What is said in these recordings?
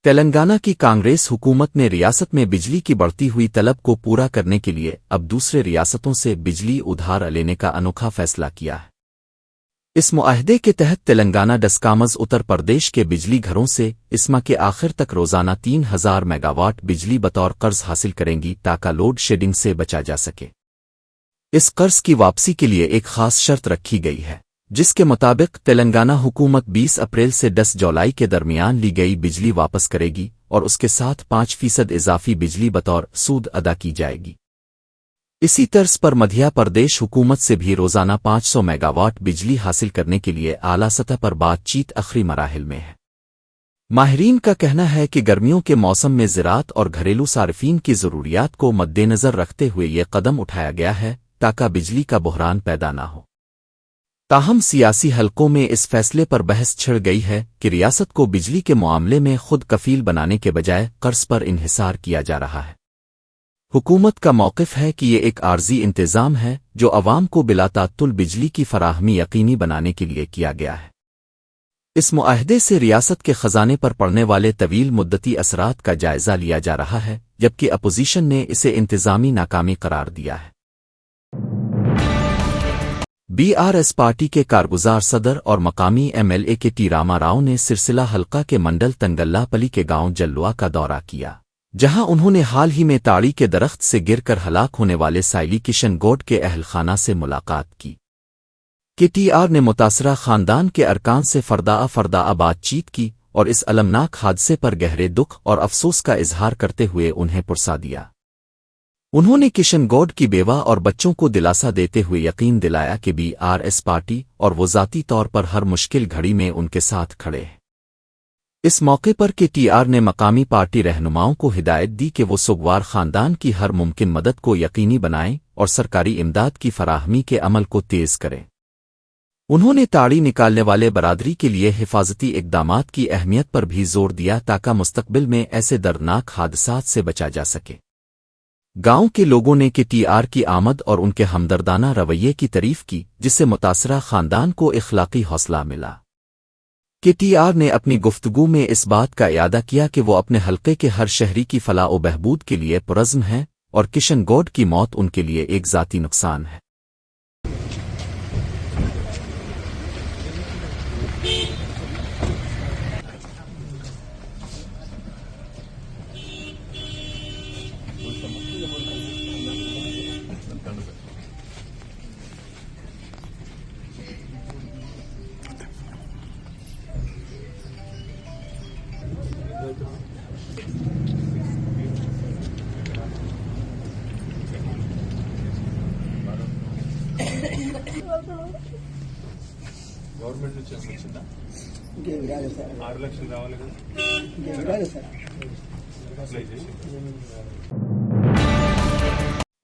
तेलंगाना की कांग्रेस हुकूमत ने रियासत में बिजली की बढ़ती हुई तलब को पूरा करने के लिए अब दूसरे रियासतों से बिजली उधार लेने का अनोखा फैसला किया है। इस मुआहदे के तहत तेलंगाना डस्कामज उत्तर प्रदेश के बिजली घरों से इस माह के आखिर तक रोजाना 3000 मेगावाट बिजली बतौर कर्ज हासिल करेंगी ताकि लोड शेडिंग से बचा जा सके। इस कर्ज की वापसी के लिए एक खास शर्त रखी गई है, जिसके मुताबिक तेलंगाना हुकूमत 20 अप्रैल से 10 जुलाई के दरमियान ली गई बिजली वापस करेगी और उसके साथ 5% इजाफी बिजली बतौर सूद अदा की जाएगी। इसी तर्ज पर मध्य प्रदेश हुकूमत से भी रोजाना 500 मेगावाट बिजली हासिल करने के लिए आला सतह पर बातचीत आखिरी मराहिल में है। माहिरीन का कहना है कि गर्मियों के मौसम में ज़राअत और घरेलू सार्फिन की ज़रूरियात को मद्देनज़र रखते हुए ये कदम उठाया गया है ताकि बिजली का बहरान पैदा ना हो। ताहम सियासी हलकों में इस फैसले पर बहस छिड़ गई है कि रियासत को बिजली के मामले में खुद कफील बनाने के बजाय कर्ज पर इन्हिसार किया जा रहा है। हुकूमत का मौक़िफ़ है कि ये एक आर्जी इंतज़ाम है जो अवाम को बिलातातुल बिजली की फराहमी यकीनी बनाने के लिए किया गया है। इस मुआहदे से रियासत के खजाने पर पड़ने वाले तवील मुद्दती असरात का जायज़ा लिया जा रहा है, जबकि अपोजिशन ने इसे इंतज़ामी नाकामी करार दिया है। बीआरएस पार्टी के कारगुजार सदर और मकामी एमएलए के टी रामा राव ने सिरसिला हल्का के मंडल तंगल्लापली के गांव जल्लुआ का दौरा किया, जहां उन्होंने हाल ही में ताड़ी के दरख्त से गिरकर हलाक होने वाले साइली किशन गौड के अहलखाना से मुलाकात की। केटीआर ने मुतासरा खानदान के अरकान से फरदा बातचीत की और इस अलमनाक हादसे पर गहरे दुख और अफसोस का इजहार करते हुए उन्हें पुरसा दिया। उन्होंने किशन गौड की बेवा और बच्चों को दिलासा देते हुए यकीन दिलाया कि बीआरएस पार्टी और वो ज़ाती तौर पर हर मुश्किल घड़ी में उनके साथ खड़े हैं। इस मौके पर केटीआर ने मकामी पार्टी रहनुमाओं को हिदायत दी कि वो सुगवार खानदान की हर मुमकिन मदद को यकीनी बनाएं और सरकारी इमदाद की फराहमी के अमल को तेज करें। उन्होंने ताड़ी निकालने वाले बरादरी के लिए हिफाजती इक़दामात की अहमियत पर भी जोर दिया ताकि मुस्तक़बिल में ऐसे दर्दनाक हादसात से बचा जा सके। गांव के लोगों ने केटीआर की आमद और उनके हमदर्दाना रवैये की तारीफ की, जिससे मुतासरा खानदान को इखलाकी हौसला मिला। केटीआर ने अपनी गुफ्तगू में इस बात का इयादा किया कि वो अपने हल्के के हर शहरी की फलाह व बहबूद के लिए पुरज़्म हैं और किशन गौड की मौत उनके लिए एक ज़ाती नुकसान है। గవర్నమెంట్ నుంచి వచ్చిందా? 6 లక్షలు రావాలి కదా?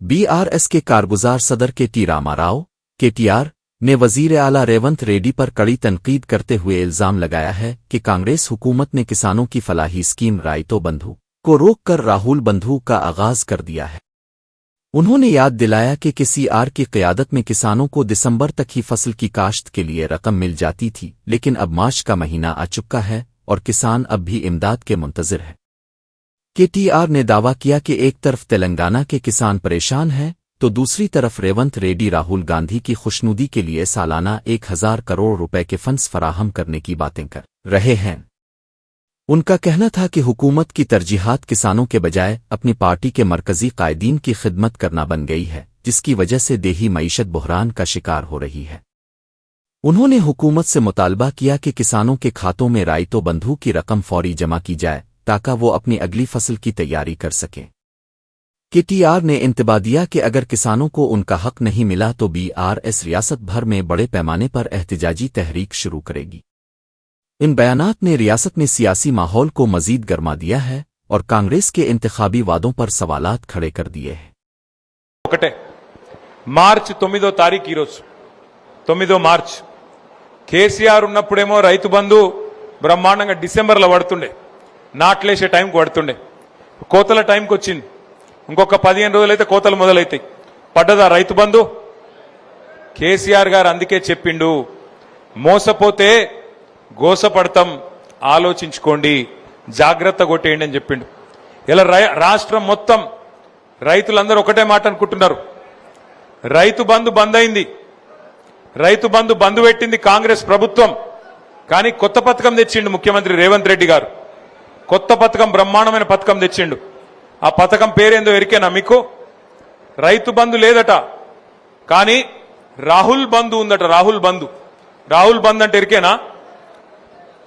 बीआरएस के कारगुजार सदर के टी रामा राव केटीआर ने वजीर आला रेवंत रेड्डी पर कड़ी तनकीद करते हुए इल्जाम लगाया है कि कांग्रेस हुकूमत ने किसानों की फलाही स्कीम राइतो बंधु को रोककर राहुल बंधु का आगाज कर दिया है। उन्होंने याद दिलाया कि केसीआर की क़यादत में किसानों को दिसंबर तक ही फसल की काश्त के लिए रकम मिल जाती थी, लेकिन अब मार्च का महीना आ चुका है और किसान अब भी इमदाद के मुंतज़िर है। केटीआर ने दावा किया कि एक तरफ तेलंगाना के किसान परेशान हैं तो दूसरी तरफ रेवंत रेड्डी राहुल गांधी की खुशनुदी के लिए सालाना 1000 करोड़ रुपए के फंड्स फराहम करने की बातें कर रहे हैं। उनका कहना था कि हुकूमत की तरजीहात किसानों के बजाय अपनी पार्टी के मरकजी कायदीन की खिदमत करना बन गई है, जिसकी वजह से देही मईशत बहरान का शिकार हो रही है। उन्होंने हुकूमत से मुतालबा किया कि किसानों के खातों में राइतो बंधु की रकम फौरी जमा की जाए ताकि वो अपनी अगली फसल की तैयारी कर सकें। केटीआर ने इंतबा दिया कि अगर किसानों को उनका हक नहीं मिला तो बीआरएस रियासत भर में बड़े पैमाने पर एहतजाजी तहरीक शुरू करेगी। इन बयानात ने रियासत में सियासी माहौल को मजीद गर्मा दिया है और कांग्रेस के इंतखाबी वादों पर सवालात खड़े कर दिए हैं। మార్చి 9వ తారీఖు ఈరోజు 9వ మార్చి కేసీఆర్ ఉన్నప్పుడేమో రైతు బంధు బ్రహ్మాండంగా డిసెంబర్లో పడుతుండే, నాట్లేసే టైంకి పడుతుండే, కోతల టైంకి వచ్చింది, ఇంకొక 15 రోజులైతే కోతలు మొదలైతాయి, పడ్డదా రైతు బంధు? కేసీఆర్ గారు అందుకే చెప్పిండు, మోసపోతే గోసపడతాం, ఆలోచించుకోండి, జాగ్రత్త కొట్టేయండి అని చెప్పిండు. ఇలా రాష్ట్రం మొత్తం రైతులందరూ ఒకటే మాట అనుకుంటున్నారు. రైతు బంధు బంద్ అయింది, రైతు బంధు బంధు పెట్టింది కాంగ్రెస్ ప్రభుత్వం. కానీ కొత్త పథకం తెచ్చిండు ముఖ్యమంత్రి రేవంత్ రెడ్డి గారు. కొత్త పథకం, బ్రహ్మాండమైన పథకం తెచ్చిండు. ఆ పథకం పేరేందో ఎరికేనా మీకు? రైతు బంధు లేదట, కానీ రాహుల్ బంధు ఉందట. రాహుల్ బంధు. రాహుల్ బంధు అంటే ఎరికేనా?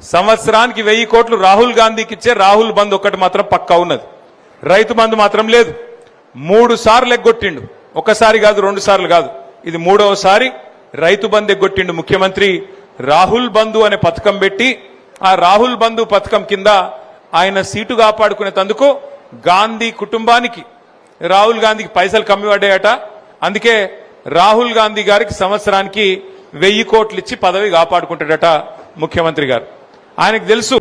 సంవత్సరానికి 1000 కోట్లు రాహుల్ గాంధీకి ఇచ్చే రాహుల్ బంధు ఒక్కటి మాత్రం పక్కా ఉన్నది. రైతు బంధు మాత్రం లేదు. 3 సార్లు ఎగ్గొట్టిండు. ఒకసారి కాదు, 2 సార్లు కాదు, ఇది 3వసారి రైతు బంధు ఎగ్గొట్టిండు ముఖ్యమంత్రి. రాహుల్ బంధు అనే పథకం పెట్టి ఆ రాహుల్ బంధు పథకం కింద ఆయన సీటు కాపాడుకునేందుకు గాంధీ కుటుంబానికి, రాహుల్ గాంధీకి పైసలు కమ్మి పడ్డాయట. అందుకే రాహుల్ గాంధీ గారికి సంవత్సరానికి 1000 కోట్లు ఇచ్చి పదవి కాపాడుకుంటాడట ముఖ్యమంత్రి గారు. ఆయనకు తెలుసు.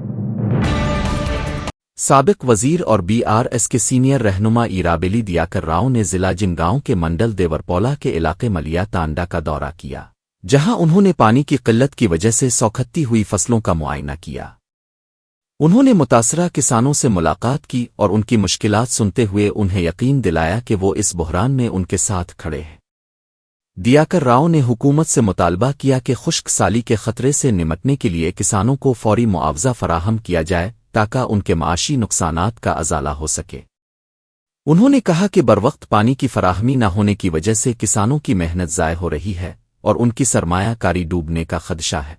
साबिक वजीर और बीआरएस के सीनियर रहनुमा इराबेली दियाकर राव ने जिला जिनगांव के मंडल देवरपौला के इलाके मलिया तांडा का दौरा किया, जहां उन्होंने पानी की किल्लत की वजह से सौखत्ती हुई फसलों का मुआयना किया। उन्होंने मुतासरा किसानों से मुलाकात की और उनकी मुश्किलात सुनते हुए उन्हें यकीन दिलाया कि वो इस बुहरान में उनके साथ खड़े हैं। दियाकर राव ने हुकूमत से मुतालबा किया कि खुश्क साली के खतरे से निमटने के लिए किसानों को फौरी मुआवजा फराहम किया जाए ताकि उनके माशी नुकसानात का अजाला हो सके। उन्होंने कहा कि बरवक्त पानी की फराहमी न होने की वजह से किसानों की मेहनत ज़ाय हो रही है और उनकी सरमायाकारी डूबने का खदशा है।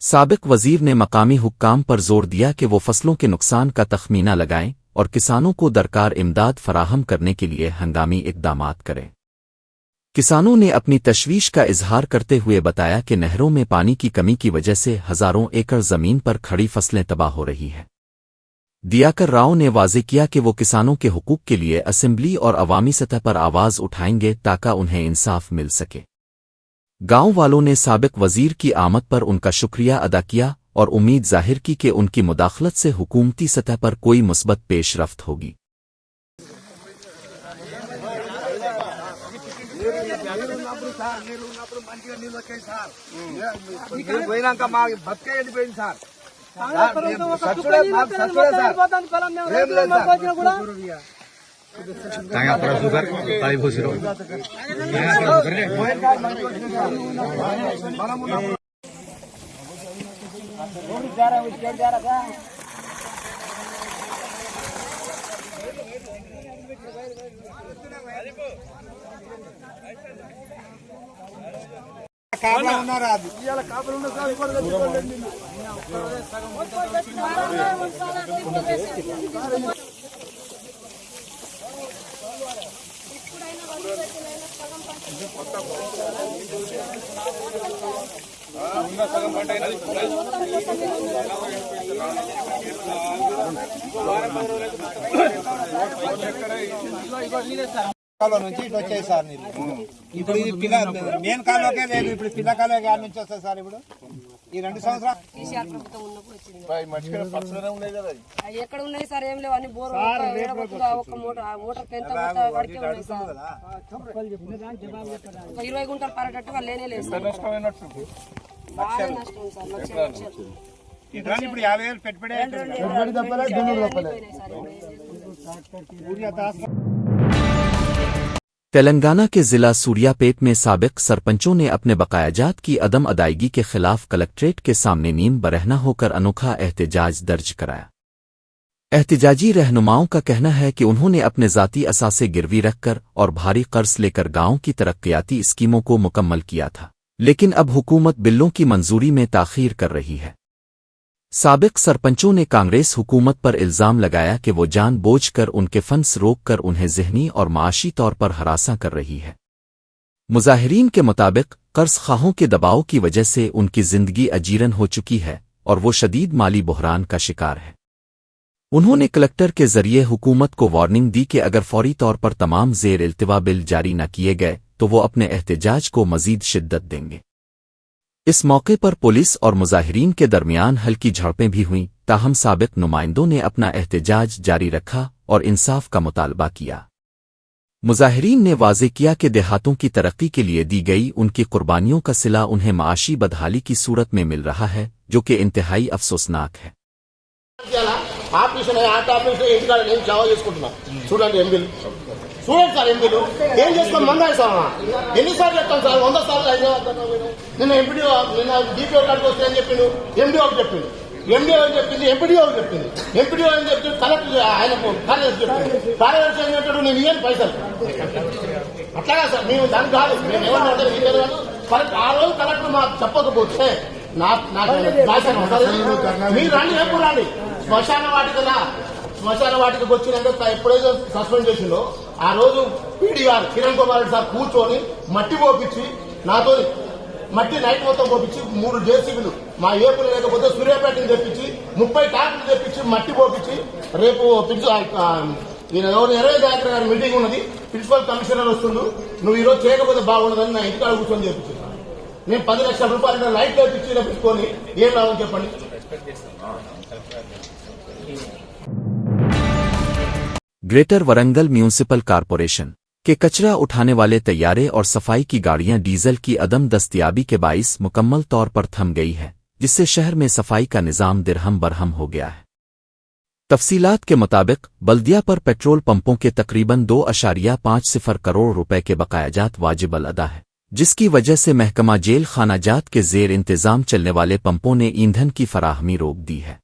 साबिक वजीर ने मकामी हुक्काम पर जोर दिया कि वो फसलों के नुकसान का तखमीना लगाएं और किसानों को दरकार इमदाद फराहम करने के लिए हंगामी इक़दामात करें। किसानों ने अपनी तशवीश का इजहार करते हुए बताया कि नहरों में पानी की कमी की वजह से हजारों एकड़ जमीन पर खड़ी फसलें तबाह हो रही हैं। दियाकर राव ने वाज़ेह किया कि वो किसानों के हुकूक के लिए असेंबली और अवामी सतह पर आवाज़ उठाएंगे ताकि उन्हें इंसाफ मिल सके। गांव वालों ने साबिक वजीर की आमद पर उनका शुक्रिया अदा किया और उम्मीद जाहिर की कि उनकी मुदाखलत से हुकूमती सतह पर कोई मुस्बत पेशरफ्त होगी। కాలువ నుంచి ఇటు వచ్చాయి సార్ నీళ్ళు. ఇప్పుడు ఇది మెయిన్ కాలువకే లేదు, ఇప్పుడు పిల్ల కాలువ గాడి నుంచి వస్తాయి సార్. ఇప్పుడు ఈ 2 సంవత్సరాలు ఎక్కడ ఉన్నాయి సార్? ఏం లేవు, అన్ని బోర్ ఒక మోటార్ ఎంత వాడికే ఉన్నాయి సార్. 20 గుంటలు పారేటట్టుగా లేనే లేదు సార్. బాగా నష్టం సార్. లక్షలు ఇప్పుడు 50,000 పెట్టుబడి तेलंगाना के जिला सूर्यापेट में साबिक सरपंचों ने अपने बकायाजात की अदम अदायगी के खिलाफ कलेक्ट्रेट के सामने नीम बरहना होकर अनोखा एहतजाज दर्ज कराया। एहतजाजी रहनुमाओं का कहना है कि उन्होंने अपने ज़ाती असासे गिरवी रखकर और भारी कर्ज लेकर गांव की तरक्याती स्कीमों को मुकम्मल किया था, लेकिन अब हुकूमत बिलों की मंजूरी में ताख़ीर कर रही है। साबिक सरपंचों ने कांग्रेस हुकूमत पर इल्ज़ाम लगाया कि वो जानबूझकर उनके फंड्स रोककर उन्हें ज़हनी और माशी तौर पर हरासा कर रही है। मुजाहिरीन के मुताबिक कर्ज खाहों के दबाव की वजह से उनकी ज़िंदगी अजीरन हो चुकी है और वो शदीद माली बुहरान का शिकार है। उन्होंने कलेक्टर के जरिए हुकूमत को वार्निंग दी कि अगर फौरी तौर पर तमाम ज़ेर इल्तिवा बिल जारी न किए गए तो वो अपने एहतजाज को मज़ीद शिद्दत देंगे। इस मौके पर पुलिस और मुजाहिरीन के दरमियान हल्की झड़पें भी हुईं, ताहम साबिक नुमाइंदों ने अपना एहतजाज जारी रखा और इंसाफ का मुतालबा किया। मुजाहिरीन ने वाज़ेह किया कि देहातों की तरक्की के लिए दी गई उनकी कुर्बानियों का सिला उन्हें माशी बदहाली की सूरत में मिल रहा है, जो कि इंतहाई अफसोसनाक है। ఆపరేషన్ ఆపరేషన్ ఇంటికాడ నేను సేవ చేసుకుంటున్నా. చూడండి ఎంపీలు, చూడండి సార్ ఎంపీలు ఏం చేస్తాం. మందా ఇస్తామా? ఎన్నిసార్లు చెప్తాం సార్? 100 సార్లు నిన్న ఎంపీడీఓ నిన్న డిపిఓ కాడికి వస్తే అని చెప్పిండు, ఎండిఓకి చెప్పిండు, ఎండిఓ అని చెప్పింది, ఎంపీడీఓకి చెప్పింది, ఎంపీడీఓ అని చెప్పింది, కలెక్టర్ ఆయన కార్యదర్శి చెప్పింది, కార్యదర్శి ఏం చెప్పాడు నేను ఇయ్యను పైసలు. అట్లాగా సార్ మేము దానికి కాదు, మేము ఏమన్నా కరెక్ట్. ఆ రోజు కలెక్టర్ మాకు చెప్పకపోతే నాకు మీరు రండి, ఎప్పుడు రండి. శ్మశాన వాటికి వచ్చినాక ఎప్పుడైతే సస్పెండ్ చేసిండో ఆ రోజు పీడీ గారు కిరణ్ కుమార్ రెడ్డి సార్ కూర్చొని మట్టి పోపించి నాతో మట్టి నైట్ మొత్తం పోపించి 3 జేసీబీలు మా ఏపులు లేకపోతే సూర్యాపేటని తెప్పించి 30 ట్రాక్టర్లు తెప్పించి మట్టి పోపించి రేపు ఈయన ఎవరు 20 తారీఖు గారి మీటింగ్ ఉన్నది, ప్రిన్సిపల్ కమిషనర్ వస్తుండు, నువ్వు ఈరోజు చేయకపోతే బాగుండదని నా ఇంటికాడ కూర్చొని చెప్పించి నేను 10 లక్షల రూపాయలు లైట్ తెప్పించి తెప్పించుకొని ఏం లాభం చెప్పండి. ग्रेटर वरंगल म्यूनिसिपल कॉरपोरेशन के कचरा उठाने वाले तैयारे और सफाई की गाड़ियां डीजल की अदम दस्तयाबी के बाइस मुकम्मल तौर पर थम गई है, जिससे शहर में सफाई का निज़ाम दिरहम बरहम हो गया है। तफसीलात के मुताबिक बल्दिया पर पेट्रोल पंपों के तकरीबन 2.50 करोड़ रुपए के बकायाजात वाजिब अदा है, जिसकी वजह से महकमा जेल खानाजात के जेर इंतजाम चलने वाले पंपों ने ईंधन की फराहमी रोक दी है।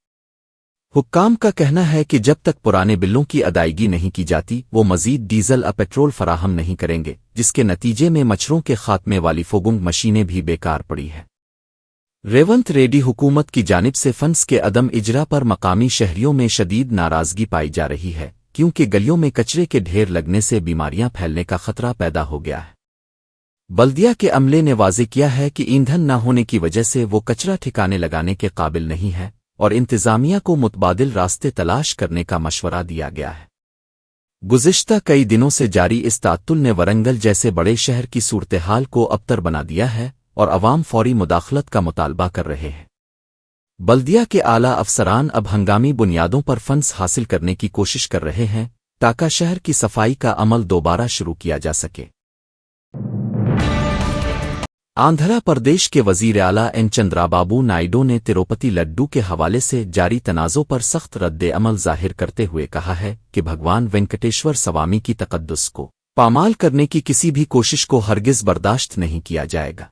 हुक्काम का कहना है कि जब तक पुराने बिलों की अदायगी नहीं की जाती वो मजीद डीजल और पेट्रोल फराहम नहीं करेंगे, जिसके नतीजे में मच्छरों के खात्मे वाली फोगुंग मशीनें भी बेकार पड़ी है। रेवंत रेड्डी हुकूमत की जानिब से फंड्स के अदम इजरा पर मकामी शहरियों में शदीद नाराजगी पाई जा रही है, क्योंकि गलियों में कचरे के ढेर लगने से बीमारियां फैलने का खतरा पैदा हो गया है। बल्दिया के अमले ने वाज़ेह किया है कि ईंधन न होने की वजह से वो कचरा ठिकाने लगाने के काबिल नहीं है और इंतजामिया को मुतबादिल रास्ते तलाश करने का मशवरा दिया गया है। गुज़िश्ता कई दिनों से जारी इस तात्तुल ने वरंगल जैसे बड़े शहर की सूरत हाल को अबतर बना दिया है और अवाम फौरी मुदाखलत का मुतालबा कर रहे हैं। बल्दिया के आला अफसरान अब हंगामी बुनियादों पर फंड्स हासिल करने की कोशिश कर रहे हैं ताकि शहर की सफाई का अमल दोबारा शुरू किया जा सके। आंध्र प्रदेश के वजीर आला एन चंद्राबाबू नायडू ने तिरुपति लड्डू के हवाले से जारी तनाज़ों पर सख्त रद्द अमल जाहिर करते हुए कहा है कि भगवान वेंकटेश्वर स्वामी की तकद्दुस को पामाल करने की किसी भी कोशिश को हरगिज़ बर्दाश्त नहीं किया जाएगा।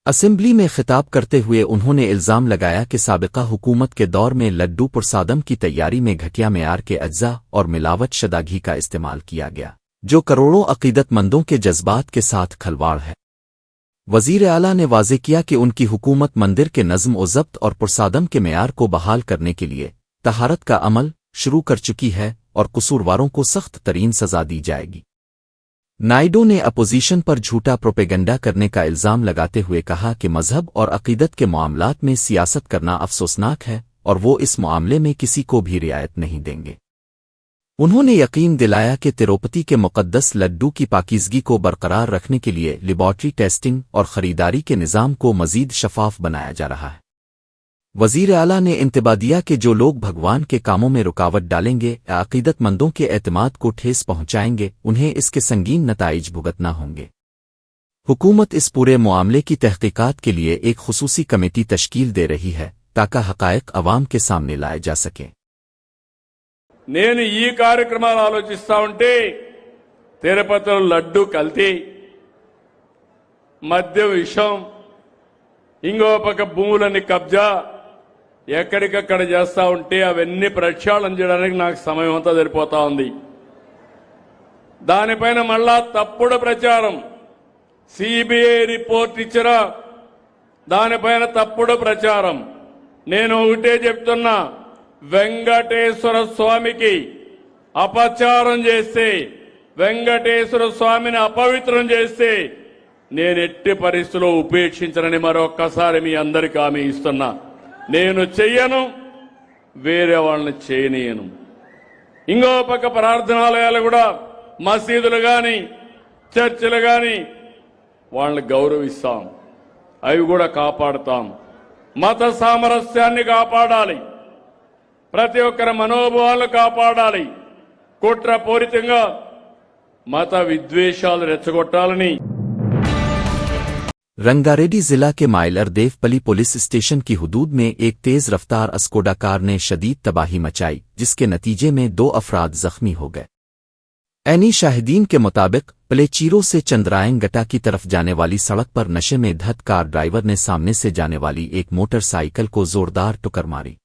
असेंबली में खिताब करते हुए उन्होंने इल्ज़ाम लगाया कि साबिका हुकूमत के दौर में लड्डू प्रसादम की तैयारी में घटिया मेयार के अज्जा और मिलावट शुदा घी का इस्तेमाल किया गया, जो करोड़ों अकीदतमंदों के जज्बात के साथ खलवाड़ है। वजीर आला ने वाज़ेह किया कि उनकी हुकूमत मंदिर के नज़्म व ज़ब्त और पुरसादम के मेयार को बहाल करने के लिए तहारत का अमल शुरू कर चुकी है और कसूरवारों को सख्त तरीन सज़ा दी जाएगी। नायडू ने अपोजिशन पर झूठा प्रोपेगेंडा करने का इल्ज़ाम लगाते हुए कहा कि मजहब और अकीदत के मामलात में सियासत करना अफसोसनाक है और वो इस मामले में किसी को भी रियायत नहीं देंगे। उन्होंने यकीन दिलाया कि तिरुपति के मुक़द्दस लड्डू की पाकीज़गी को बरकरार रखने के लिए लेबॉर्ट्री टेस्टिंग और ख़रीदारी के निज़ाम को मज़ीद शफ़ाफ़ बनाया जा रहा है। वज़ीर आला ने इंतबाह दिया कि जो लोग भगवान के कामों में रुकावट डालेंगे या अक़ीदतमंदों के एतमाद को ठेस पहुँचाएंगे उन्हें इसके संगीन नताइज भुगतना होंगे। हुकूमत इस पूरे मामले की तहक़ीक़ात के लिए एक ख़ुसूसी कमेटी तश्कील दे रही है ताकि हक़ाइक़ अवाम के सामने लाए जा सकें। నేను ఈ కార్యక్రమాలు ఆలోచిస్తా ఉంటే తిరుపతిలో లడ్డు కల్తీ, మద్యం విషం, ఇంకో పక్క భూములన్నీ కబ్జా ఎక్కడికక్కడ చేస్తా ఉంటే అవన్నీ ప్రక్షాళన చేయడానికి నాకు సమయం అంతా సరిపోతా ఉంది. దానిపైన మళ్ళా తప్పుడు ప్రచారం, సిబిఐ రిపోర్ట్ ఇచ్చినా దానిపైన తప్పుడు ప్రచారం. నేను ఒకటే చెప్తున్నా, వెంకటేశ్వర స్వామికి అపచారం చేస్తే, వెంకటేశ్వర స్వామిని అపవిత్రం చేస్తే నేను ఎట్టి పరిస్థితుల్లో ఉపేక్షించనని మరొక్కసారి మీ అందరికీ హామీ ఇస్తున్నా. నేను చెయ్యను, వేరే వాళ్ళని చేయనీయను. ఇంకో పక్క ప్రార్థనాలయాలు కూడా, మసీదులు గాని చర్చిలు గాని వాళ్ళని గౌరవిస్తాం, అవి కూడా కాపాడుతాం. మత సామరస్యాన్ని కాపాడాలి, ప్రతి ఒక్కరి మనోభావాలను కాపాడాలి. కుట్రపూరితంగా మత విద్వేషాలు రెచ్చగొట్టాలని रंगारेड्डी जिला के माइलरदेवपल्ली पुलिस स्टेशन की हदूद में एक तेज रफ्तार अस्कोडा कार ने शदीद तबाही मचाई, जिसके नतीजे में 2 अफराद जख्मी हो गए। ऐनी शाहिदीन के मुताबिक प्लेचीरो से चंद्रायन गटा की तरफ जाने वाली सड़क पर नशे में धत कार ड्राइवर ने सामने से जाने वाली एक मोटरसाइकिल को जोरदार टक्कर मारी।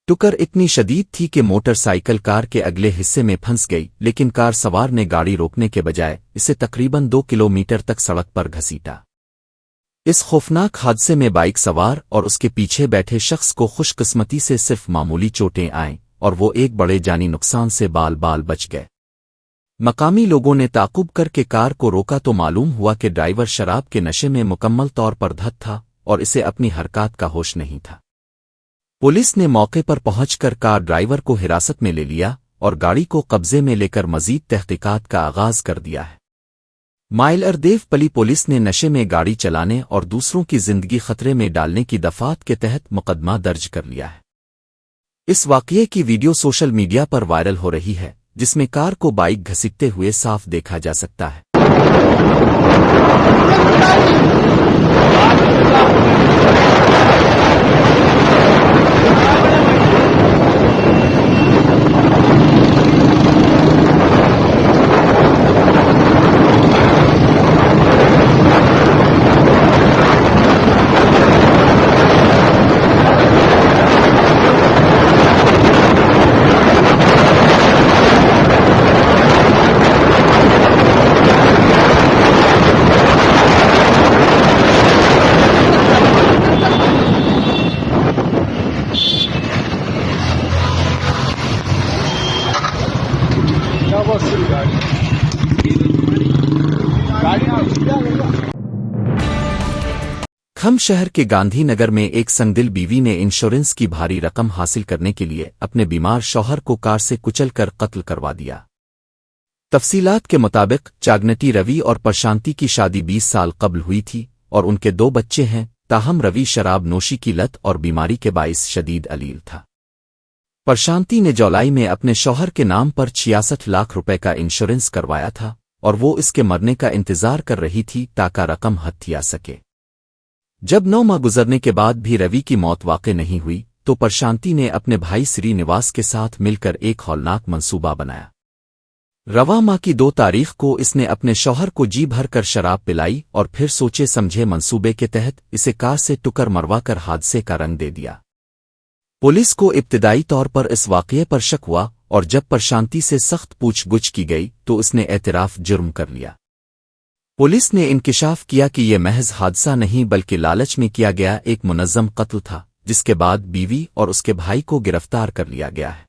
टक्कर इतनी शदीद थी कि मोटरसाइकिल कार के अगले हिस्से में फंस गई, लेकिन कार सवार ने गाड़ी रोकने के बजाय इसे तकरीबन 2 किलोमीटर तक सड़क पर घसीटा। इस खौफनाक हादसे में बाइक सवार और उसके पीछे बैठे शख्स को खुशकिस्मती से सिर्फ मामूली चोटें आईं और वो एक बड़े जानी नुकसान से बाल बाल बच गए। मकामी लोगों ने ताक़ुब करके कार को रोका तो मालूम हुआ कि ड्राइवर शराब के नशे में मुकम्मल तौर पर धत था और इसे अपनी हरकत का होश नहीं था। पुलिस ने मौके पर पहुंचकर कार ड्राइवर को हिरासत में ले लिया और गाड़ी को कब्जे में लेकर मजीद तहकीकात का आगाज कर दिया है। माइलरदेवपल्ली पुलिस ने नशे में गाड़ी चलाने और दूसरों की जिंदगी खतरे में डालने की दफात के तहत मुकदमा दर्ज कर लिया है। इस वाकये की वीडियो सोशल मीडिया पर वायरल हो रही है, जिसमें कार को बाइक घसीटते हुए साफ देखा जा सकता है। खम शहर के गांधी नगर में एक संगदिल बीवी ने इंश्योरेंस की भारी रकम हासिल करने के लिए अपने बीमार शौहर को कार से कुचलकर कत्ल करवा दिया। तफसीलात के मुताबिक चागनटी रवि और प्रशांति की शादी 20 साल कबल हुई थी और उनके 2 बच्चे हैं। ताहम रवि शराब नोशी की लत और बीमारी के बाइस शदीद अलील था। प्रशांति ने जुलाई में अपने शौहर के नाम पर 66 लाख रुपए का इंश्योरेंस करवाया था और वो इसके मरने का इंतजार कर रही थी ताकि रकम हथ आ सके। जब 9 माह गुजरने के बाद भी रवि की मौत वाक़ई नहीं हुई तो प्रशांति ने अपने भाई श्रीनिवास के साथ मिलकर एक हौलनाक मंसूबा बनाया। रवा माह की 2 तारीख को इसने अपने शौहर को जी भर कर शराब पिलाई और फिर सोचे समझे मंसूबे के तहत इसे कार से टक्कर मरवाकर हादसे का रंग दे दिया। पुलिस को इब्तिदाई तौर पर इस वाक़ये पर शक हुआ और जब प्रशांति से सख्त पूछगुछ की गई तो उसने एतराफ़ जुर्म कर लिया। पुलिस ने इंकिशाफ किया कि यह महज हादसा नहीं बल्कि लालच में किया गया एक मुनज़्ज़म कत्ल था, जिसके बाद बीवी और उसके भाई को गिरफ्तार कर लिया गया है।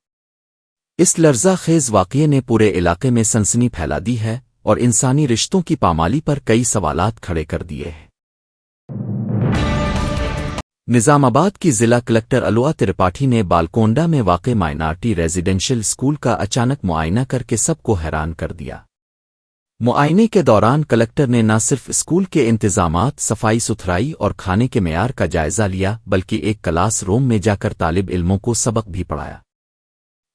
इस लर्ज़ाखेज़ वाक़ये ने पूरे इलाके में सनसनी फैला दी है और इंसानी रिश्तों की पामाली पर कई सवालात खड़े कर दिए हैं। निजामाबाद की जिला कलेक्टर अलुआ त्रिपाठी ने बालकोंडा में वाक़े माइनॉरिटी रेजिडेंशियल स्कूल का अचानक मुआयना करके सबको हैरान कर दिया। मुआयने के दौरान कलेक्टर ने न सिर्फ स्कूल के इंतजामात, सफाई सुथराई और खाने के मेयार का जायजा लिया बल्कि एक क्लास रूम में जाकर तालिब इल्मों को सबक भी पढ़ाया।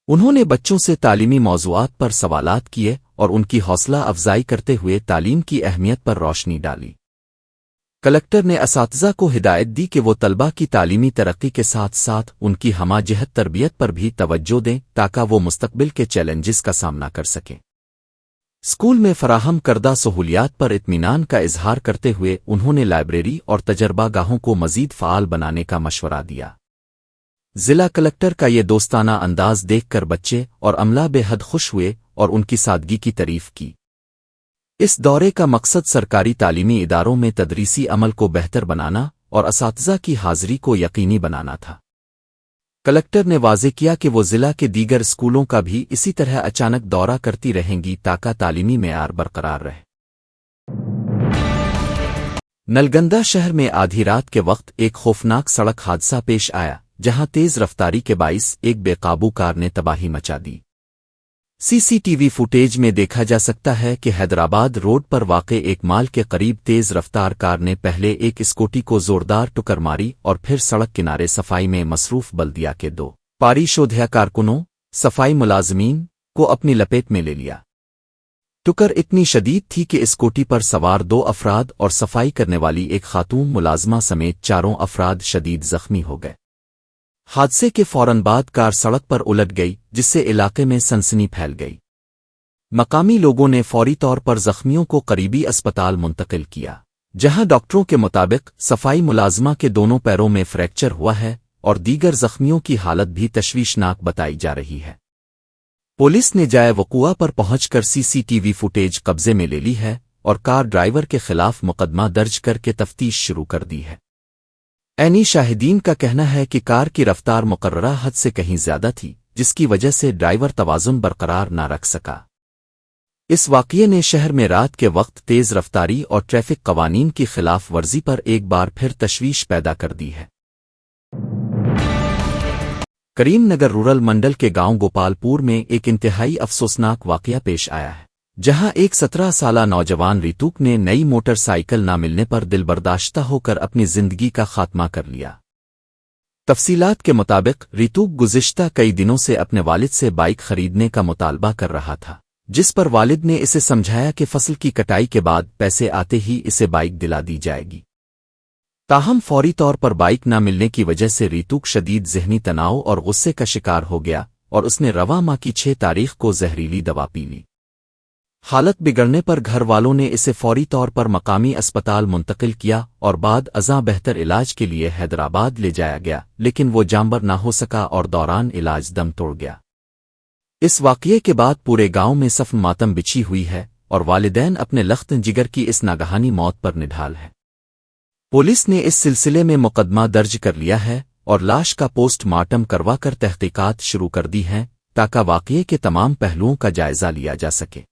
उन्होंने बच्चों से तालीमी मौज़ूआत पर सवालात किए और उनकी हौसला अफजाई करते हुए तालीम की अहमियत पर रोशनी डाली। कलेक्टर ने असातिज़ा को हिदायत दी कि वो तलबा की तालीमी तरक्की के साथ साथ उनकी हमाजहत तरबियत पर भी तवज्जो दें ताकि वो मुस्तकबिल के चैलेंजेस का सामना कर सकें। स्कूल में फराहम करदा सहूलियात पर इत्मीनान का इजहार करते हुए उन्होंने लाइब्रेरी और तजर्बागाहों को मजीद फ़ाल बनाने का मशवरा दिया। जिला कलेक्टर का ये दोस्ताना अंदाज देखकर बच्चे और अमला बेहद खुश हुए और उनकी सादगी की तारीफ की। इस दौरे का मकसद सरकारी तालीमी इदारों में तदरीसी अमल को बेहतर बनाना और असातिज़ा की हाज़िरी को यकीनी बनाना था। कलेक्टर ने वाज़े किया कि वो ज़िला के दीगर स्कूलों का भी इसी तरह अचानक दौरा करती रहेंगी ताकि तालीमी मेयार बरकरार रहे। नलगंदा शहर में आधी रात के वक्त एक खौफनाक सड़क हादसा पेश आया जहां तेज रफ्तारी के बाइस एक बेकाबू कार ने तबाही मचा दी। सीसीटीवी फुटेज में देखा जा सकता है कि हैदराबाद रोड पर वाक़े एक माल के करीब तेज रफ्तार कार ने पहले एक स्कूटी को जोरदार टक्कर मारी और फिर सड़क किनारे सफाई में मसरूफ बल्दिया के 2 पारिशोध्या कारकुनों, सफाई मुलाजमीन को अपनी लपेट में ले लिया। टुकर इतनी शदीद थी कि स्कूटी पर सवार 2 अफराद और सफाई करने वाली एक खातून मुलाजमा समेत 4 अफराद शदीद जख्मी हो गए। हादसे के फौरन बाद कार सड़क पर उलट गई, जिससे इलाके में सनसनी फैल गई। मकामी लोगों ने फौरी तौर पर जख्मियों को करीबी अस्पताल मुंतकिल किया, जहां डॉक्टरों के मुताबिक सफाई मुलाजमा के दोनों पैरों में फ्रैक्चर हुआ है और दीगर जख्मियों की हालत भी तशवीशनाक बताई जा रही है। पुलिस ने जाए वक़ुआ पर पहुंचकर सीसीटीवी फुटेज कब्जे में ले ली है और कार ड्राइवर के खिलाफ मुकदमा दर्ज करके तफ्तीश शुरू कर दी है। ऐनी शाहिदीन का कहना है कि कार की रफ्तार मुकर्ररा हद से कहीं ज्यादा थी, जिसकी वजह से ड्राइवर तवाज़ुन बरकरार न रख सका। इस वाक़ये ने शहर में रात के वक्त तेज़ रफ्तारी और ट्रैफिक कवानीन की खिलाफ वर्जी पर एक बार फिर तशवीश पैदा कर दी है। करीमनगर रूरल मंडल के गांव गोपालपुर में एक इंतहाई अफसोसनाक वाक़या पेश आया है, जहां एक 17 साला नौजवान रितुक ने नई मोटरसाइकिल न मिलने पर दिलबर्दाश्ता होकर अपनी जिंदगी का खात्मा कर लिया। तफसीलात के मुताबिक रितुक गुज़िश्ता कई दिनों से अपने वालिद से बाइक खरीदने का मुतालबा कर रहा था, जिस पर वालिद ने इसे समझाया कि फसल की कटाई के बाद पैसे आते ही इसे बाइक दिला दी जाएगी। ताहम फौरी तौर पर बाइक न मिलने की वजह से रितुक शदीद ज़हनी तनाव और गुस्से का शिकार हो गया और उसने रवा माह की 6 तारीख को जहरीली दवा पी ली। हालत बिगड़ने पर घर वालों ने इसे फौरी तौर पर मकामी अस्पताल मुंतकिल किया और बाद अज़ां बेहतर इलाज के लिए हैदराबाद ले जाया गया, लेकिन वो जानबर ना हो सका और दौरान इलाज दम तोड़ गया। इस वाक़ये के बाद पूरे गांव में सफ मातम बिछी हुई है और वालिदैन अपने लख्त जिगर की इस नागहानी मौत पर निढाल है। पुलिस ने इस सिलसिले में मुकदमा दर्ज कर लिया है और लाश का पोस्टमार्टम करवाकर तहकीकात शुरू कर दी हैं, ताकि वाक़ये के तमाम पहलुओं का जायजा लिया जा सके।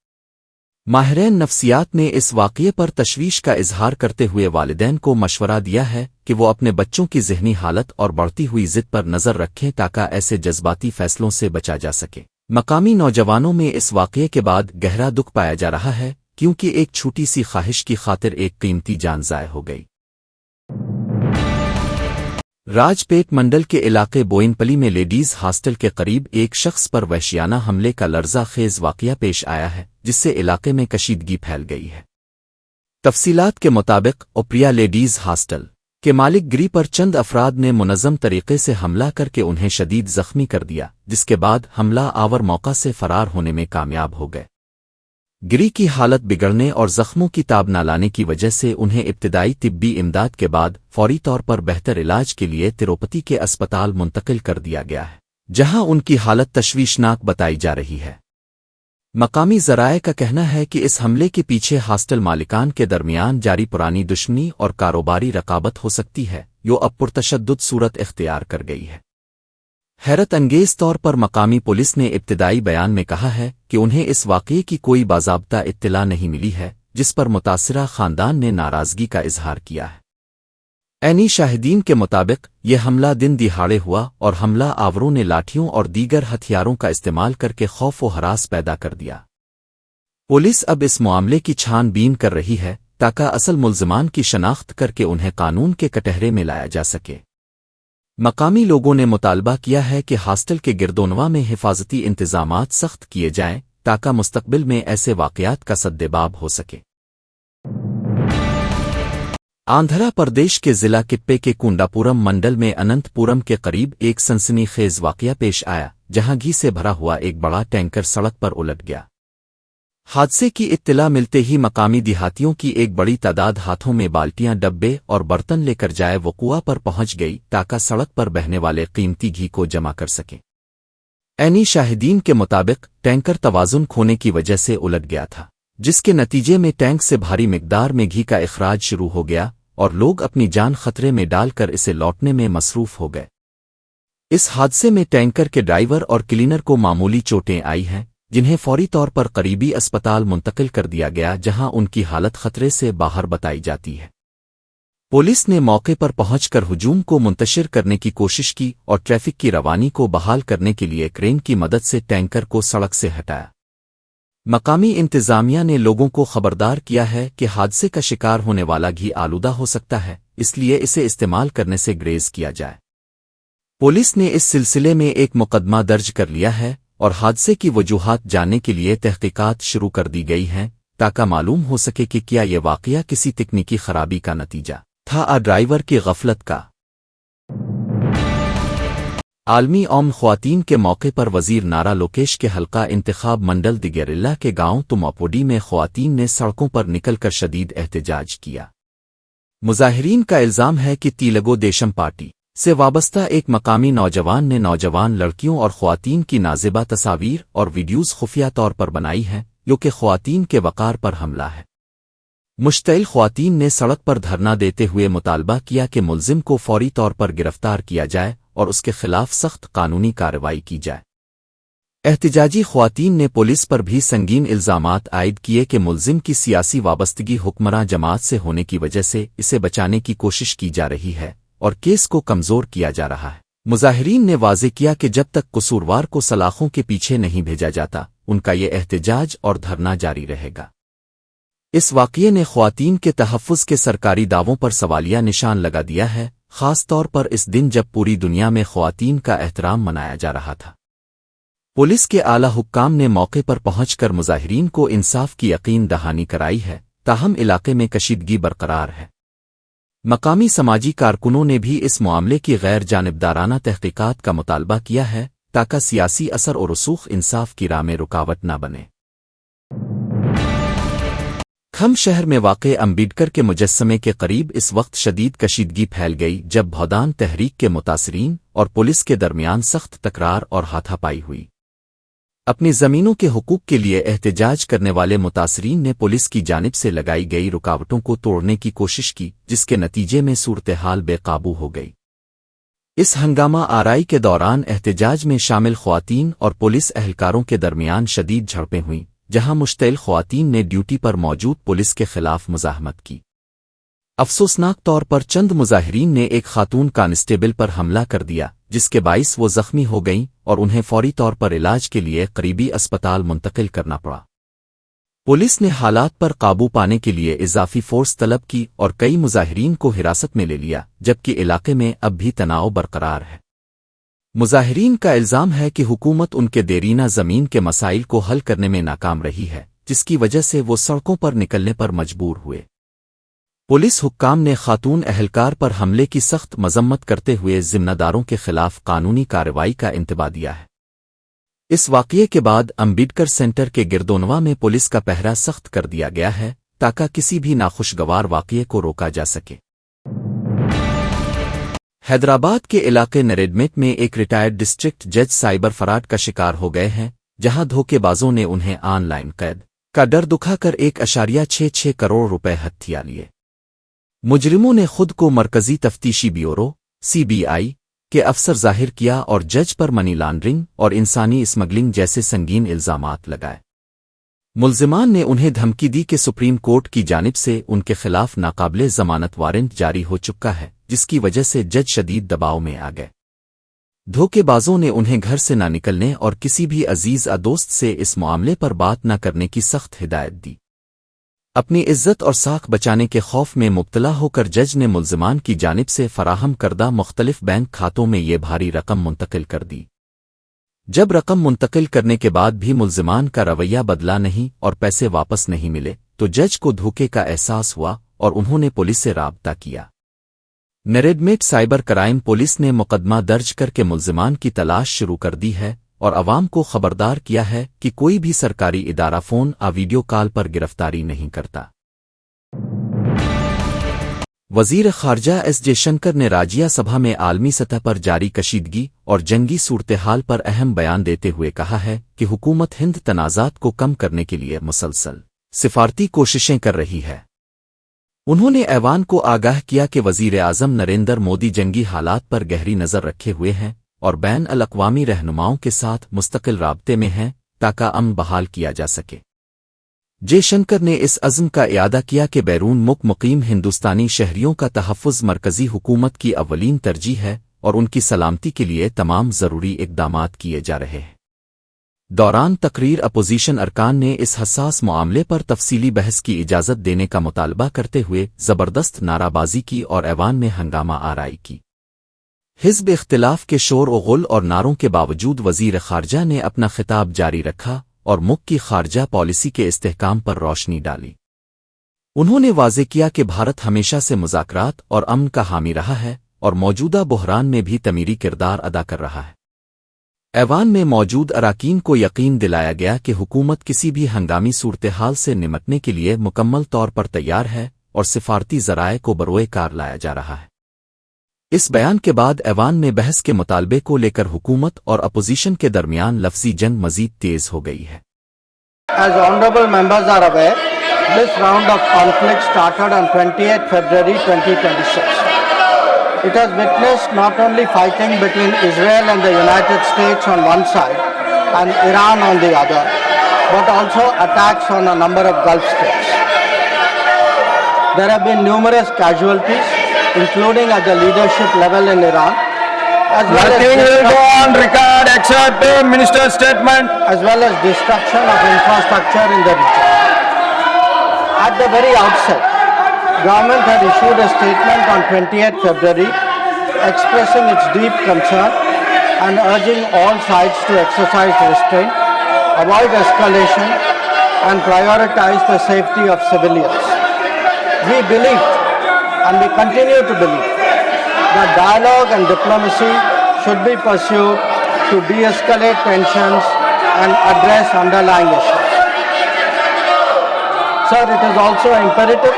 माहिरीन नफ्सियात ने इस वाक़ये पर तशवीश का इजहार करते हुए वालिदैन को मशवरा दिया है कि वो अपने बच्चों की ज़हनी हालत और बढ़ती हुई ज़िद पर नज़र रखें ताकि ऐसे जज्बाती फैसलों से बचा जा सके। मकामी नौजवानों में इस वाक़ये के बाद गहरा दुख पाया जा रहा है, क्योंकि एक छोटी सी ख्वाहिश की खातिर एक कीमती जान ज़ाय हो गई। राजपेट मंडल के इलाके बोइनपली में लेडीज हॉस्टल के करीब एक शख्स पर वहशियाना हमले का लर्जा खेज वाक़या पेश आया है, जिससे इलाके में कशीदगी फैल गई है। तफसीलात के मुताबिक ओप्रिया लेडीज हॉस्टल के मालिक गिरी पर चंद अफराद ने मुनज़्ज़म तरीके से हमला करके उन्हें शदीद जख्मी कर दिया, जिसके बाद हमला आवर मौका से फरार होने में कामयाब हो गए। गिरी की हालत बिगड़ने और जख्मों की ताब न लाने की वजह से उन्हें इब्तिदाई तिब्बी इमदाद के बाद फौरी तौर पर बेहतर इलाज के लिए तिरुपति के अस्पताल मुंतकिल कर दिया गया है, जहां उनकी हालत तशवीशनाक बताई जा रही है। मकामी ज़राए का कहना है कि इस हमले के पीछे हॉस्टल मालिकान के दरमियान जारी पुरानी दुश्मनी और कारोबारी रकाबत हो सकती है, जो अब पुरतशद्दुद सूरत इख्तियार कर गई है। हैरत अंगेज तौर पर मकामी पुलिस ने इब्तिदाई बयान में कहा है कि उन्हें इस वाक़ये की कोई बाज़ाब्ता इत्तिला नहीं मिली है, जिस पर मुतासिरा ख़ानदान ने नाराज़गी का इजहार किया है। ऐनी शाहिदीन के मुताबिक यह हमला दिन दिहाड़े हुआ और हमला आवरों ने लाठियों और दीगर हथियारों का इस्तेमाल करके खौफ व हरास पैदा कर दिया। पुलिस अब इस मामले की छानबीन कर रही है ताकि असल मुल्ज़िमान की शनाख्त करके उन्हें कानून के कटहरे में लाया जा सके। मकामी लोगों ने मुतालबा किया है कि हॉस्टल के गिरदोनवा में हिफाजती इंतजामात सख्त किए जाएं ताकि मुस्तकबिल में ऐसे वाक़यात का सद्देबाब हो सके। आंध्रा प्रदेश के जिला किप्पे के कुंडापुरम मंडल में अनंतपुरम के करीब एक सनसनीखेज वाक़या पेश आया, जहां घी से भरा हुआ एक बड़ा टैंकर सड़क पर उलट गया। हादसे की इत्तला मिलते ही मकामी देहातियों की एक बड़ी तादाद हाथों में बाल्टियां, डब्बे और बर्तन लेकर जाए वक़ुआ पर पहुंच गई ताकि सड़क पर बहने वाले कीमती घी को जमा कर सके। ऐनी शाहिदीन के मुताबिक टैंकर तवाज़ुन खोने की वजह से उलट गया था, जिसके नतीजे में टैंक से भारी मिकदार में घी का इखराज शुरू हो गया और लोग अपनी जान खतरे में डालकर इसे लौटने में मसरूफ हो गए। इस हादसे में टैंकर के ड्राइवर और क्लीनर को मामूली चोटें आई हैं, जिन्हें फौरी तौर पर करीबी अस्पताल मुंतकिल कर दिया गया, जहां उनकी हालत खतरे से बाहर बताई जाती है। पुलिस ने मौके पर पहुंचकर हुजूम को मुंतशिर करने की कोशिश की और ट्रैफिक की रवानी को बहाल करने के लिए क्रेन की मदद से टैंकर को सड़क से हटाया। मकामी इंतजामिया ने लोगों को खबरदार किया है कि हादसे का शिकार होने वाला घी आलूदा हो सकता है, इसलिए इसे इस्तेमाल करने से ग्रेज किया जाए। पुलिस ने इस सिलसिले में एक मुकदमा दर्ज कर लिया है और हादसे की वजूहात जानने के लिए तहकीकात शुरू कर दी गई हैं ताकि मालूम हो सके कि क्या ये वाकया किसी तकनीकी खराबी का नतीजा था या ड्राइवर की गफलत का। आलमी औम ख्वातीन के मौके पर वजीर नारा लोकेश के हल्का इंतखाब मंडल दिगेरिल्ला के गांव तुमापोडी में ख्वातीन ने सड़कों पर निकलकर शदीद एहतजाज किया। मुजाहिरीन का इल्जाम है कि तेलुगु देशम पार्टी से वाबस्ता एक मकामी नौजवान ने नौजवान लड़कियों और ख्वातीन की नाज़िबा तस्वीर और वीडियोज़ खुफिया तौर पर बनाई हैं जो कि ख्वातीन के वक़ार पर हमला है। मुश्तइल ख्वातीन ने सड़क पर धरना देते हुए मुतालबा किया कि मुल्जिम को फौरी तौर पर गिरफ्तार किया जाए और उसके खिलाफ सख्त कानूनी कार्रवाई की जाए। एहतिजाजी ख्वातीन ने पुलिस पर भी संगीन इल्जामात आयद किए कि मुल्जिम की सियासी वाबस्तगी हुक्मरां जमात से होने की वजह से इसे बचाने की कोशिश की जा रही है और केस को कमजोर किया जा रहा है। मुजाहिरीन ने वाज़े किया कि जब तक कसूरवार को सलाखों के पीछे नहीं भेजा जाता उनका ये एहतजाज और धरना जारी रहेगा। इस वाक़ये ने ख्वातीन के तहफ़्फ़ुज़ के सरकारी दावों पर सवालिया निशान लगा दिया है, ख़ास तौर पर इस दिन जब पूरी दुनिया में ख्वातीन का एहतराम मनाया जा रहा था। पुलिस के आला हुक्काम ने मौके पर पहुंचकर मुजाहिरीन को इंसाफ की यकीन दहानी कराई है, ताहम इलाके में कशीदगी बरकरार है। मकामी समाजी कारकुनों ने भी इस मामले की गैर जानिबदाराना तहकीकात का मुतालबा किया है ताकि सियासी असर और रसूख इंसाफ की राह में रुकावट न बने। खम शहर में वाक़े अम्बेडकर के मुजस्समे के करीब इस वक्त शदीद कशीदगी फैल गई जब भौदान तहरीक के मुतासरीन और पुलिस के दरमियान सख्त तकरार और हाथापाई हुई। अपनी ज़मीनों के हुकूक के लिए एहतजाज करने वाले मुतासरीन ने पुलिस की जानिब से लगाई गई रुकावटों को तोड़ने की कोशिश की, जिसके नतीजे में सूरत-ए-हाल बेकाबू हो गई। इस हंगामा आराई के दौरान एहतजाज में शामिल ख्वातीन और पुलिस एहलकारों के दरमियान शदीद झड़पें हुईं, जहां मुश्तइल ख्वातीन ने ड्यूटी पर मौजूद पुलिस के खिलाफ मुज़ाहमत की। अफसोसनाक तौर पर चंद मुजाहिरीन ने एक खातून कांस्टेबल पर हमला कर दिया, जिसके बाइस वो जख्मी हो गईं और उन्हें फौरी तौर पर इलाज के लिए करीबी अस्पताल मुंतकिल करना पड़ा। पुलिस ने हालात पर काबू पाने के लिए इजाफी फोर्स तलब की और कई मुजाहिरीन को हिरासत में ले लिया, जबकि इलाके में अब भी तनाव बरकरार है। मुजाहिरीन का इल्जाम है कि हुकूमत उनके देरीना ज़मीन के मसाइल को हल करने में नाकाम रही है, जिसकी वजह से वो सड़कों पर निकलने पर मजबूर हुए। पुलिस हुक्काम ने खातून एहलकार पर हमले की सख्त मजम्मत करते हुए जिम्मेदारों के खिलाफ कानूनी कार्रवाई का इंतबा दिया है। इस वाक़ये के बाद अम्बेडकर सेंटर के गिरदोनवा में पुलिस का पहरा सख्त कर दिया गया है ताकि किसी भी नाखुशगवार वाक़ये को रोका जा सके। हैदराबाद के इलाके नरेडमेट में एक रिटायर्ड डिस्ट्रिक्ट जज साइबर फराड का शिकार हो गए हैं, जहां धोखेबाजों ने उन्हें ऑनलाइन कैद का डर दुखाकर 1.66 करोड़ रुपए हथिया लिए। मुजरिमों ने खुद को मरकजी तफ्तीशी ब्यूरो (CBI) के अफसर जाहिर किया और जज पर मनी लॉन्ड्रिंग और इंसानी स्मगलिंग जैसे संगीन इल्जामात लगाए। मुल्जिमान ने उन्हें धमकी दी कि सुप्रीम कोर्ट की जानिब से उनके खिलाफ नाकाबिले जमानत वारंट जारी हो चुका है, जिसकी वजह से जज शदीद दबाव में आ गए। धोखेबाजों ने उन्हें घर से न निकलने और किसी भी अजीज दोस्त से इस मामले पर बात न करने की सख्त हिदायत दी। अपनी इज्जत और साख बचाने के खौफ में मुब्तला होकर जज ने मुल्जिमान की जानिब से फराहम करदा मुख्तलिफ बैंक खातों में ये भारी रकम मुंतकिल कर दी। जब रकम मुंतकिल करने के बाद भी मुल्जिमान का रवैया बदला नहीं और पैसे वापस नहीं मिले तो जज को धोखे का एहसास हुआ और उन्होंने पुलिस से राब्ता किया। नरेडमेट साइबर क्राइम पुलिस ने मुकदमा दर्ज करके मुल्जिमान की तलाश शुरू कर दी है और अवाम को खबरदार किया है कि कोई भी सरकारी इदारा फ़ोन या वीडियो कॉल पर गिरफ्तारी नहीं करता। वज़ीर ख़ारजा एस जयशंकर ने राज्य सभा में आलमी सतह पर जारी कशीदगी और जंगी सूरत-ए-हाल पर अहम बयान देते हुए कहा है कि हुकूमत हिंद तनाज़ात को कम करने के लिए मुसलसल सिफारती कोशिशें कर रही है। उन्होंने ऐवान को आगाह किया कि वज़ीर आज़म नरेंद्र मोदी जंगी हालात पर गहरी नज़र रखे हुए हैं और बैन अल-अक़वामी रहनुमाओं के साथ मुस्तकिल राब्ते में हैं ताकि अमन बहाल किया जा सके। जयशंकर ने इस अज़्म का इयादा किया कि बैरून मुल्क मुक़ीम हिंदुस्तानी शहरियों का तहफ़्फ़ुज़ मरकज़ी हुकूमत की अव्वलीन तरजीह है और उनकी सलामती के लिए तमाम ज़रूरी इक़दामात किए जा रहे हैं। दौरान तकरीर अपोजिशन अरकान ने इस हसास मामले पर तफसीली बहस की इजाज़त देने का मुतालबा करते हुए ज़बरदस्त नाराबाजी की और ऐवान में हंगामा आराई की। हिज़्ब इख्तिलाफ के शोर व गुल और नारों के बावजूद वज़ीर ख़ारजा ने अपना खिताब जारी रखा और मुल्क की ख़ारजा पॉलिसी के इस्तेहकाम पर रोशनी डाली। उन्होंने वाज़े किया कि भारत हमेशा से मुज़ाकरात और अमन का हामी रहा है और मौजूदा बहरान में भी तमीरी किरदार अदा कर रहा है। ऐवान में मौजूद अराकीन को यकीन दिलाया गया कि हुकूमत किसी भी हंगामी सूरत हाल से निमटने के लिए मुकम्मल तौर पर तैयार है और सिफारती ज़राए को बरोए कार लाया जा रहा है। इस बयान के बाद ऐवान में बहस के मुतालबे को लेकर हुकूमत और अपोजिशन के दरमियान लफ्ज़ी जंग मज़ीद तेज़ हो गई है। As honorable members are aware, this round of conflict started on 28 February 2026. It has witnessed not only fighting between Israel and the United States on one side and Iran on the other, but also attacks on a number of Gulf states. There have been numerous casualties, including at the leadership level in Iran, as well Nothing will go on record except the minister's statement. as well as destruction of infrastructure in the region. At the very outset, government had issued a statement on 28 February expressing its deep concern and urging all sides to exercise restraint, avoid escalation and prioritize the safety of civilians. We believed and we continue to believe that dialogue and diplomacy should be pursued to de-escalate tensions and address underlying issues. Sir, it is also imperative